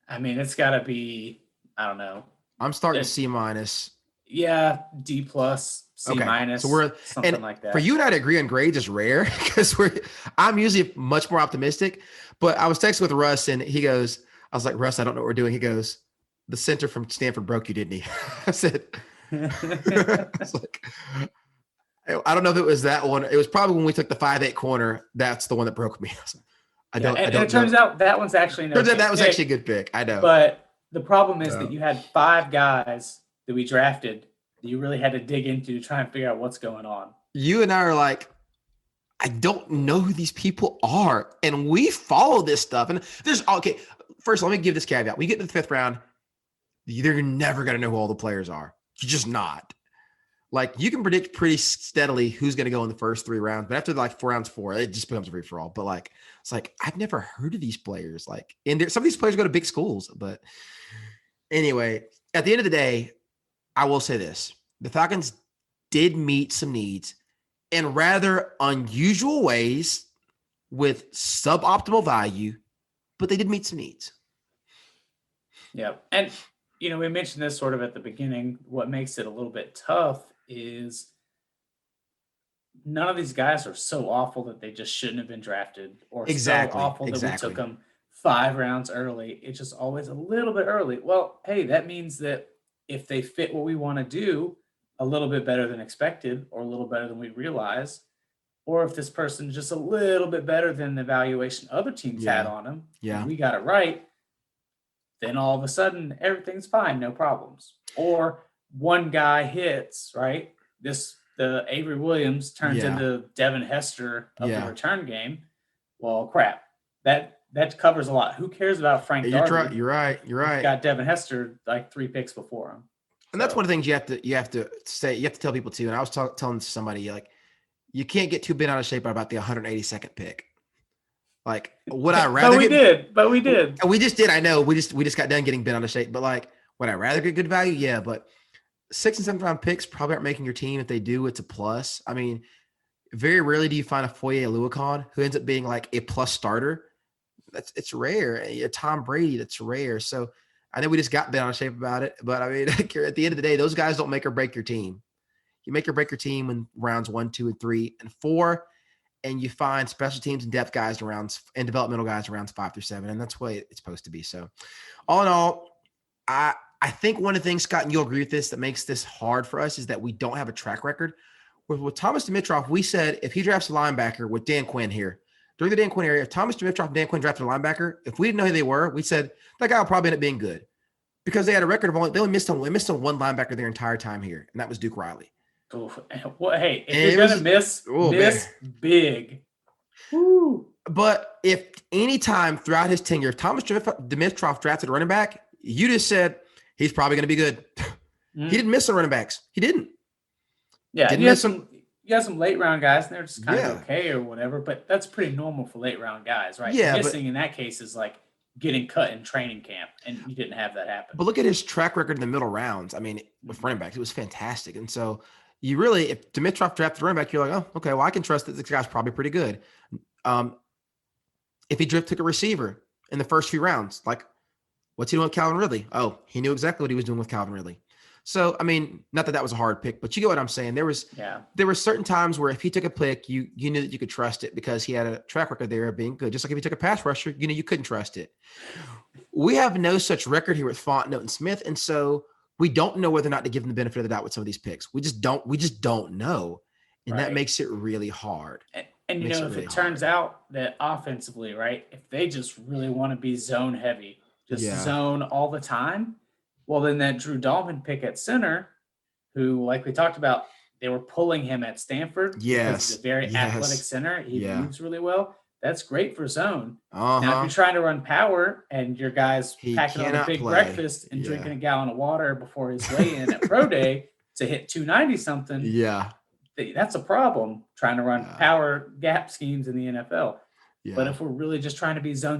I mean, it's got to be, I don't know. I'm starting C minus. Yeah, D plus, C minus. So we're something like that. For you and I to agree on grades is rare because I'm usually much more optimistic. But I was texting with Russ and he goes, I was like, Russ, I don't know what we're doing. He goes, the center from Stanford broke you, didn't he? I said, I was like, I don't know if it was that one. It was probably when we took the 5'8" corner. That's the one that broke me. It turns out that one's actually that was actually a good pick. I know. But the problem is that you had 5 guys that we drafted that you really had to dig into to try and figure out what's going on. You and I are like, I don't know who these people are. And we follow this stuff. And first, let me give this caveat. When you get to the 5th round, you're never going to know who all the players are. You're just not. Like, you can predict pretty steadily who's going to go in the first 3 rounds, but after like rounds 4, it just becomes a free for all. But like, it's like, I've never heard of these players. Like, and some of these players go to big schools. But anyway, at the end of the day, I will say this: the Falcons did meet some needs in rather unusual ways with suboptimal value, but they did meet some needs. Yeah, and we mentioned this sort of at the beginning. What makes it a little bit tough is none of these guys are so awful that they just shouldn't have been drafted, or so awful that we took them 5 rounds early. It's just always a little bit early. Well, hey, that means that if they fit what we want to do a little bit better than expected, or a little better than we realize, or if this person's just a little bit better than the evaluation other teams had on him, and we got it right, then all of a sudden everything's fine, no problems. Or one guy hits, right? The Avery Williams turns into Devin Hester of the return game. Well, crap. That covers a lot. Who cares about Frank Darby? You're right. Got Devin Hester like 3 picks before him. And that's one of the things you have to say. You have to tell people too. And I was telling somebody, like, you can't get too bent out of shape about the 182nd pick. Like, would I rather? But we did. And we just did. I know. We just got done getting bent out of shape. But like, would I rather get good value? Yeah. But 6th and 7th round picks probably aren't making your team. If they do, it's a plus. I mean, very rarely do you find a Foye Oluokun who ends up being like a plus starter. It's rare. A Tom Brady, that's rare. So I know we just got bent out of shape about it. But I mean, at the end of the day, those guys don't make or break your team. You make or break your team in rounds 1, 2, and 3, and 4. And you find special teams and depth guys and developmental guys in rounds 5 through 7. And that's the way it's supposed to be. So all in all, I think one of the things, Scott, and you'll agree with this, that makes this hard for us is that we don't have a track record. With Thomas Dimitroff, we said if he drafts a linebacker with Dan Quinn here, during the Dan Quinn area, if Thomas Dimitroff and Dan Quinn drafted a linebacker, if we didn't know who they were, we said that guy will probably end up being good. because they had a record of they only missed on one linebacker their entire time here, and that was Duke Riley. Oof. Well, hey, if And you're it gonna miss big. Woo. But if any time throughout his tenure, if Thomas Dimitroff drafted a running back, you just said he's probably going to be good. He didn't miss on running backs. He didn't. Yeah, Didn't you have miss some late round guys, and they're just kind Yeah. of okay or whatever. But that's pretty normal for late round guys, right? Yeah, Missing in that case is like getting cut in training camp, and you didn't have that happen. But look at his track record in the middle rounds. I mean, with running backs, it was fantastic. And so you really, if Dimitroff drafted a running back, you're like, oh, okay, well, I can trust that this guy's probably pretty good. If he took a receiver in the first few rounds, like, what's he doing with Calvin Ridley? Oh, he knew exactly what he was doing with Calvin Ridley. So, I mean, not that was a hard pick, but you get what I'm saying. There were certain times where if he took a pick, you knew that you could trust it because he had a track record there of being good. Just like if he took a pass rusher, you knew you couldn't trust it. We have no such record here with Fontenot and Smith, and so we don't know whether or not to give them the benefit of the doubt with some of these picks. We just don't know, and that makes it really hard. And you know, if it turns out that offensively, right, if they just really want to be zone heavy, zone all the time, well, then that Drew Dalman pick at center, who, like we talked about, they were pulling him at Stanford. Yes. He's a very athletic center. He moves really well. That's great for zone. Now, if you're trying to run power and your guy's packing on a big breakfast and drinking a gallon of water before his weigh-in at pro day to hit 290 something, that's a problem trying to run power gap schemes in the NFL. Yeah. But if we're really just trying to be zone,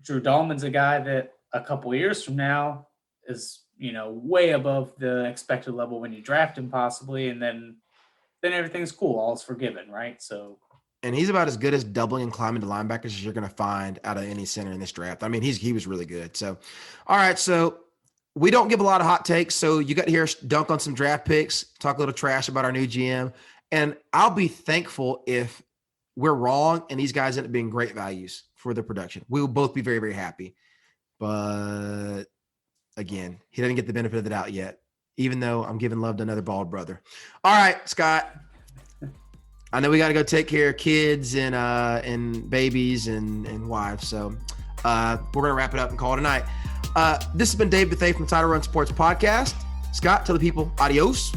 Drew Dalman's a guy that a couple years from now is, way above the expected level when you draft him possibly. And then everything's cool. All's forgiven, right? So. And he's about as good as doubling and climbing to linebackers as you're going to find out of any center in this draft. I mean, he was really good. So, all right. So we don't give a lot of hot takes. So you got to hear us dunk on some draft picks, talk a little trash about our new GM. And I'll be thankful if we're wrong and these guys end up being great values for the production. We will both be very, very happy. But again, he doesn't get the benefit of the doubt yet, even though I'm giving love to another bald brother. All right, Scott. I know we got to go take care of kids and babies and wives. So we're going to wrap it up and call it a night. This has been Dave Bethay from Title Run Sports Podcast. Scott, tell the people, adios.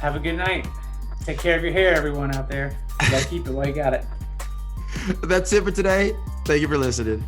Have a good night. Take care of your hair, everyone out there. You got to keep it while you got it. That's it for today. Thank you for listening.